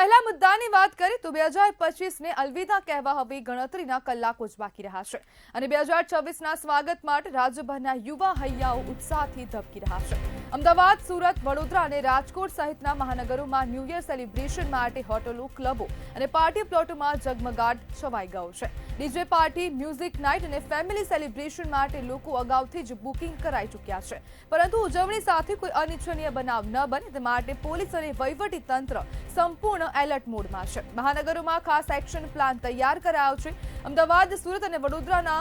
પહેલા મુદ્દાની વાત કરીએ તો 2025ને અલવિદા કહેવા હવે ગણતરીના કલાકો જ બાકી રહ્યા છે અને 2026ના સ્વાગત માટે રાજ્યભરના યુવા હૈયાઓ ઉત્સાહથી ધબકી રહ્યા છે। અમદાવાદ, સુરત, વડોદરા અને રાજકોટ સહિતના મહાનગરોમાં ન્યૂ યર સેલિબ્રેશન માટે હોટલો, ક્લબો અને પાર્ટી પ્લોટોમાં ઝગમગાટ છવાઈ ગયો છે। ડીજે પાર્ટી, મ્યુઝિક નાઇટ અને ફેમિલી સેલિબ્રેશન માટે લોકો અગાઉથી જ બુકિંગ કરાઈ ચૂક્યા છે, પરંતુ ઉજવણી સાથે કોઈ અનિચ્છનીય બનાવ ન બને તે માટે પોલીસ અને વહીવટી તંત્ર સંપૂર્ણ એલર્ટ મોડમાં છે। મહાનગરોમાં ખાસ એક્શન પ્લાન તૈયાર કરાયો છે। અમદાવાદ, સુરત અને વડોદરાના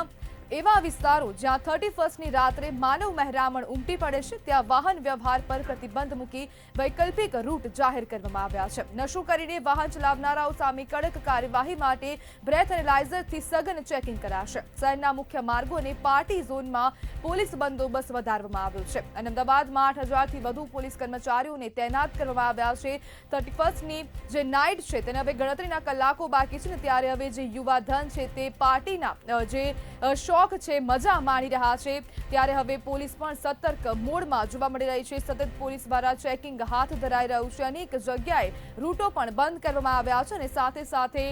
એવા વિસ્તારો જ્યાં 31ની રાત્રે માનવ મહેરામણ ઉમટી પડે છે ત્યાં વાહન વ્યવહાર પર પ્રતિબંધ મૂકી વૈકલ્પિક રૂટ જાહેર કરવામાં આવ્યા છે। નશો કરીને વાહન ચલાવનારાઓ સામે કડક કાર્યવાહી માટે બ્રેથ એનાલાઇઝરથી સઘન ચેકિંગ કરાશે। શહેરના મુખ્ય માર્ગો અને પાર્ટી ઝોનમાં પોલીસ બંદોબસ્ત વધારવામાં આવ્યો છે અને અમદાવાદમાં 8,000થી વધુ પોલીસ કર્મચારીઓને તૈનાત કરવામાં આવ્યા છે। 31ની જે નાઇટ છે તેને હવે ગણતરીના કલાકો બાકી છે ને ત્યારે હવે જે યુવા ધન છે તે પાર્ટીના જે શોખ છે, મજા માણી રહ્યા છે ત્યારે હવે પોલીસ પણ સતર્ક મોડમાં જોવા મળી રહી છે। સતત પોલીસ દ્વારા ચેકિંગ હાથ ધરાઈ રહ્યું છે। અનેક જગ્યાએ રૂટો પણ બંધ કરવામાં આવ્યા છે અને સાથે સાથે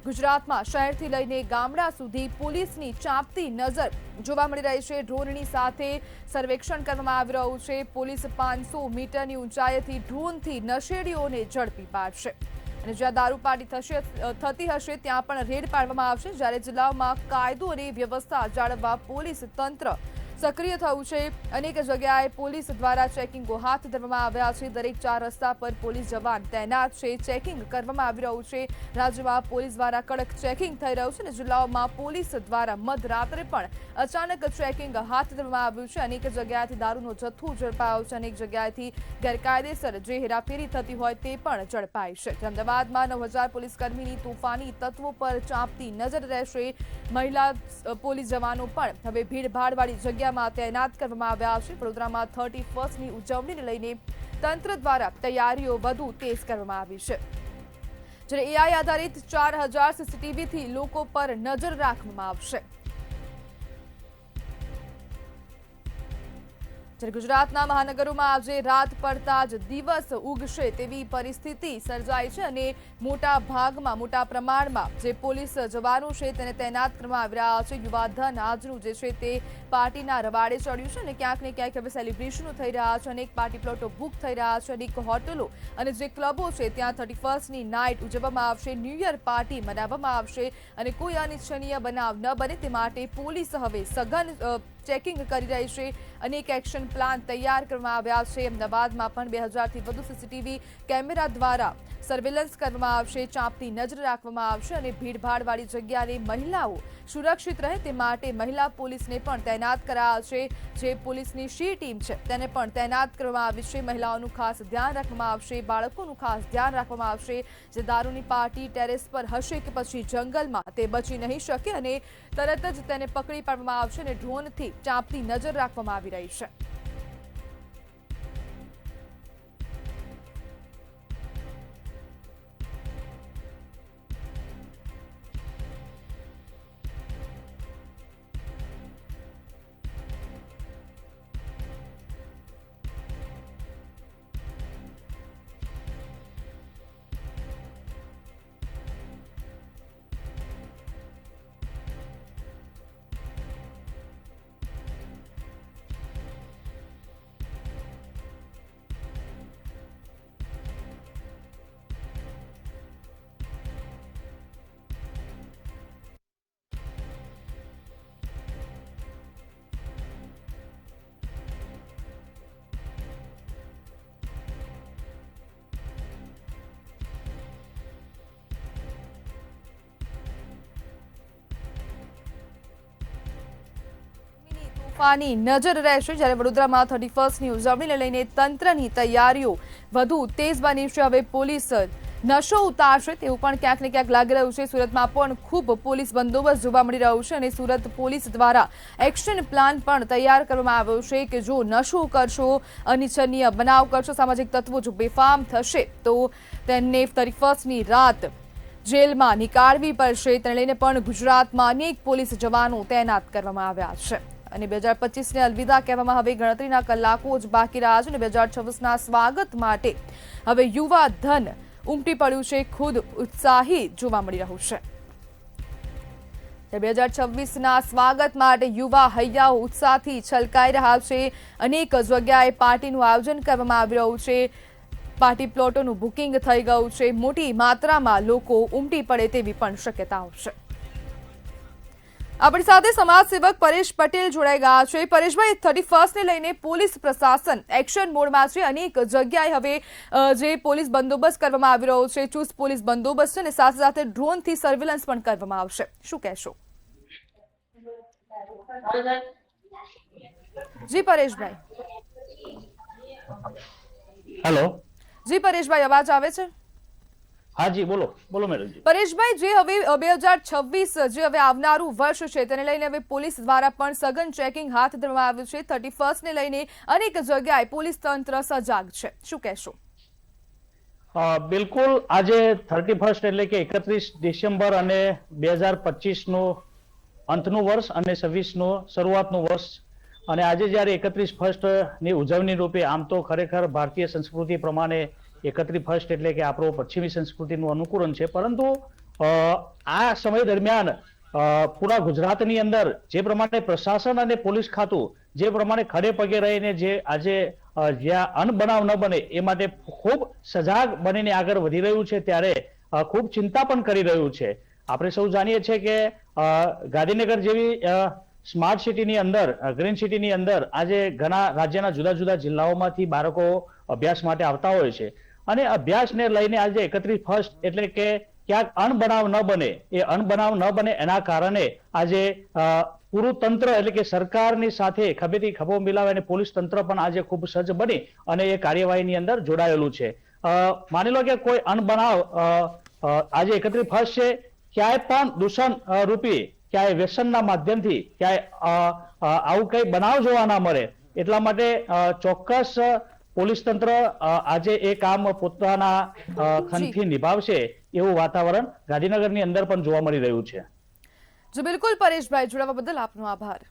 ગુજરાતમાં શહેરથી લઈને ગામડા સુધી પોલીસની ચાંપતી નજર જોવા મળી રહી છે। ડ્રોનની સાથે સર્વેક્ષણ કરવામાં આવી રહ્યું છે। પોલીસ 500 મીટરની ઊંચાઈથી ડ્રોનથી નશેડીઓને ઝડપી પાડશે અને જ્યાં દારૂ પાર્ટી થતી હશે ત્યાં પણ રેડ પાડવામાં આવશે। જ્યારે જિલ્લાઓમાં કાયદો અને વ્યવસ્થા જાળવવા પોલીસ તંત્ર સક્રિય થયું છે। અનેક જગ્યાએ પોલીસ દ્વારા ચેકિંગો હાથ ધરવામાં આવ્યા છે। દરેક 4 રસ્તા પર પોલીસ જવાન તૈનાત છે। ચેકિંગ કરવામાં આવી રહ્યું છે। રાજ્યમાં પોલીસ દ્વારા કડક ચેકિંગ થઈ રહ્યું છે અને જિલ્લાઓમાં પોલીસ દ્વારા મધરાત્રે પણ અચાનક ચેકિંગ હાથ ધરવામાં આવ્યું છે। અનેક જગ્યાએથી દારૂનો જથ્થો ઝડપાયો છે। અનેક જગ્યાએથી ગેરકાયદેસર જે હેરાફેરી થતી હોય તે પણ ઝડપાઈ છે। અમદાવાદમાં 9,000 પોલીસકર્મીની તોફાની તત્વો પર ચાંપતી નજર રહેશે। મહિલા પોલીસ જવાનો પણ હવે ભીડભાડવાળી જગ્યા તૈનાત કરવામાં આવ્યા છે। વડોદરામાં 31ની ઉજવણીને લઈને તંત્ર દ્વારા તૈયારીઓ વધુ તેજ કરવામાં આવી છે। જ્યારે એઆઈ આધારિત 4,000 સીસીટીવીથી લોકો પર નજર રાખવામાં આવશે। જ્યારે ગુજરાતના મહાનગરોમાં આજે રાત પડતા જ દિવસ ઉગશે તેવી પરિસ્થિતિ સર્જાઈ છે અને મોટા પ્રમાણમાં જે પોલીસ જવાનો છે તેને તૈનાત કરવામાં આવી રહ્યા છે। યુવાધન આજનું જે છે તે પાર્ટીના રવાડે ચડ્યું છે અને ક્યાંક ને ક્યાંક હવે સેલિબ્રેશનો થઈ રહ્યા છે। અનેક પાર્ટી પ્લોટો બુક થઈ રહ્યા છે। અનેક હોટલો અને જે ક્લબો છે ત્યાં 31ની નાઇટ ઉજવવામાં આવશે, ન્યૂ યર પાર્ટી મનાવવામાં આવશે અને કોઈ અનિચ્છનીય બનાવ ન બને તે માટે પોલીસ હવે સઘન ચેકિંગ કરી રહી છે। અનેક એક્શન પ્લાન તૈયાર કરવામાં આવ્યા છે। અમદાવાદમાં પણ 2,000થી વધુ સીસીટીવી કેમેરા દ્વારા સર્વેલન્સ કરવામાં આવશે, ચાંપતી નજર રાખવામાં આવશે અને ભીડભાડવાળી જગ્યાએ મહિલાઓ સુરક્ષિત રહે તે માટે મહિલા પોલીસને પણ તૈનાત કરાયા છે। જે પોલીસની શી ટીમ છે તેને પણ તૈનાત કરવામાં આવી છે। મહિલાઓનું ખાસ ધ્યાન રાખવામાં આવશે, બાળકોનું ખાસ ધ્યાન રાખવામાં આવશે। જે દારૂની પાર્ટી ટેરેસ પર હશે કે પછી જંગલમાં તે બચી નહીં શકે અને તરત જ તેને પકડી પાડવામાં આવશે અને ડ્રોનથી ચાંપતી નજર રાખવામાં આવી રહી છે। તોફાની નજર રહેશે। જ્યારે વડોદરામાં 31ની ઉજવણીને લઈને તંત્રની તૈયારીઓ વધુ તેજ બની છે। હવે પોલીસ નશો ઉતારશે તેવું પણ ક્યાંક ને ક્યાંક લાગી રહ્યું છે। સુરતમાં પણ ખૂબ પોલીસ બંદોબસ્ત જોવા મળી રહ્યો છે અને સુરત પોલીસ દ્વારા એક્શન પ્લાન પણ તૈયાર કરવામાં આવ્યો છે કે જો નશો કરશો, અનિચ્છનીય બનાવ કરશો, સામાજિક તત્વો જો બેફામ થશે તો તેમને 31ની રાત જેલમાં નીકાળવી પડશે। તેને લઈને પણ ગુજરાતમાં અનેક પોલીસ જવાનો તૈનાત કરવામાં આવ્યા છે અને 2025ને અલવિદા કહેવામાં હવે ગણતરીના કલાકો જ બાકી રહ્યા છે અને 2026ના સ્વાગત માટે હવે યુવા ધન ઉમટી પડ્યું છે ખુદ ઉત્સાહી જોવા મળી રહ્યું છે 2026ના સ્વાગત માટે યુવા હૈયાઓ ઉત્સાહથી છલકાઈ રહ્યા છે અનેક જગ્યાએ પાર્ટીનું આયોજન કરવામાં આવી રહ્યું છે પાર્ટી પ્લોટોનું બુકિંગ થઈ ગયું છે મોટી માત્રામાં લોકો ઉમટી પડે તેવી પણ શક્યતાઓ છે આપણી સાથે સમાજસેવક પરેશ પટેલ જોડાઈ ગયા છે પરેશભાઈ 31 ને લઈને પોલીસ પ્રશાસન એક્શન મોડમાં છે અનેક જગ્યાએ હવે જે પોલીસ બંદોબસ્ત કરવામાં આવી રહ્યો છે ચુસ્ત પોલીસ બંદોબસ્ત છે અને સાથે સાથે ડ્રોનથી સર્વેલન્સ પણ કરવામાં આવશે શું કહેશો જી પરેશભાઈ હેલો જી પરેશભાઈ અવાજ આવે છે હા જી બોલો બોલો મેડમજી પરેશભાઈ જે હવે 2026 જે હવે આવનારું વર્ષ છે તેને લઈને હવે પોલીસ દ્વારા પણ સઘન ચેકિંગ હાથ ધરવામાં આવ્યું છે 31 ને લઈને અનેક જગ્યાએ પોલીસ તંત્ર સજાગ છે શું કહેશો બિલકુલ આજે 31 એટલે કે 31 ડિસેમ્બર અને 2025 નું અંતનું વર્ષ અને 26 નું શરૂઆતનું વર્ષ અને આજે જ્યારે 31 ની ઉજવણી રૂપે આમ તો ખરેખર ભારતીય સંસ્કૃતિ પ્રમાણે 31 એટલે કે આપણો પશ્ચિમી સંસ્કૃતિનું અનુકૂલન છે પરંતુ આ સમય દરમિયાન પૂરા ગુજરાતની અંદર જે પ્રમાણે પ્રશાસન અને પોલીસ ખાતું જે પ્રમાણે ખડે પગે રહીને જે આજે જ્યાં અનબનાવ ન બને એ માટે ખૂબ સજાગ બનીને આગળ વધી રહ્યું છે ત્યારે ખૂબ ચિંતા પણ કરી રહ્યું છે આપણે સૌ જાણીએ છીએ કે ગાંધીનગર જેવી સ્માર્ટ સિટીની અંદર ગ્રીન સિટીની અંદર આજે ઘણા રાજ્યના જુદા જુદા જિલ્લાઓમાંથી બાળકો અભ્યાસ માટે આવતા હોય છે અને અભ્યાસને લઈને આજે 31 એટલે કે ક્યાંક અણબનાવ ન બને એ અણબનાવ ન બને એના કારણે આજે પૂરું તંત્ર એટલે કે સરકારની સાથે ખભેથી ખભો મિલાવે અને પોલીસ તંત્ર પણ આજે ખૂબ સજ્જ બની અને એ કાર્યવાહીની અંદર જોડાયેલું છે માની લો કે કોઈ અણબનાવ આજે 31 છે ક્યાંય પણ દૂષણ રૂપી ક્યાંય વ્યસનના માધ્યમથી ક્યાંય આવું કઈ બનાવ જોવા ના મળે એટલા માટે ચોક્કસ પોલીસ તંત્ર આજે એ કામ પોતાના ખંતથી નિભાવશે એવું વાતાવરણ ગાંધીનગરની અંદર પણ જોવા મળી રહ્યું છે જી બિલકુલ પરેશભાઈ જોડાવા બદલ આપનો આભાર